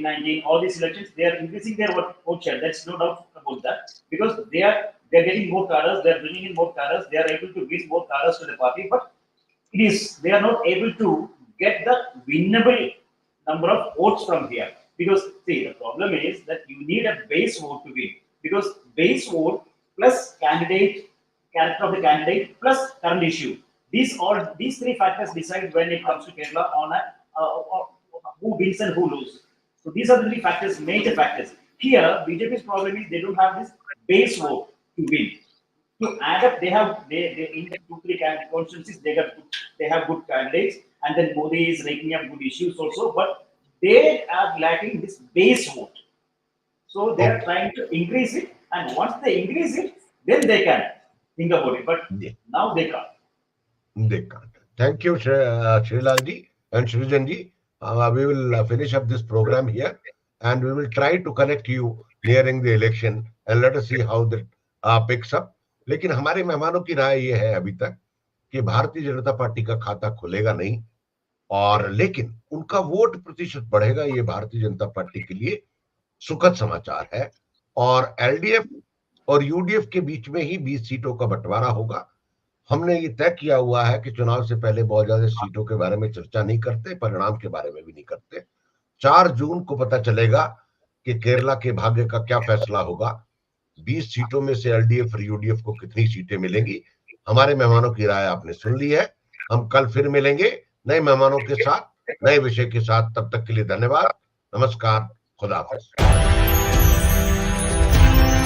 19, all these elections, they are increasing their vote share. That's no doubt about that, because they're getting more cadres, they're bringing in more cadres, they are able to give more cadres to the party, but they are not able to get the winnable number of votes from here. Because see, the problem is that you need a base vote to win. Because base vote plus character of the candidate plus current issue. These three factors decide when it comes to Kerala on who wins and who loses. So these are the three factors, major factors. Here, BJP's problem is they don't have this base vote to win. To add up, they in 2-3 constituencies they have good candidates, and then Modi is raking up good issues also, but they are lacking this base vote. So they are trying to increase it, and once they increase it, then they can think about it. But now they can't. They can't. Thank you, Srilal ji and Srijan ji. We will finish up this program here, and we will try to connect you nearing the election, and let us see how that picks up. लेकिन हमारे मेहमानों की राय ये है अभी तक कि Bharatiya Janata party का खाता खुलेगा नहीं, और लेकिन उनका वोट प्रतिशत बढ़ेगा। ये भारतीय जनता पार्टी के लिए सुखद समाचार है। और एलडीएफ और यूडीएफ के बीच में ही 20 सीटों का बंटवारा होगा। हमने ये तय किया हुआ है कि चुनाव से पहले बहुत ज्यादा सीटों के बारे में चर्चा नहीं करते, परिणाम के बारे में भी नहीं करते। 4 जून को पता चलेगा कि केरला के भाग्य का क्या फैसला होगा। 20 सीटों में से एलडीएफ और यूडीएफ को कितनी सीटें मिलेंगी। हमारे मेहमानों की राय आपने सुन ली है। हम कल फिर मिलेंगे नए मेहमानों के साथ, नए विषय के साथ। तब तक के लिए धन्यवाद, नमस्कार, खुदा हाफिज।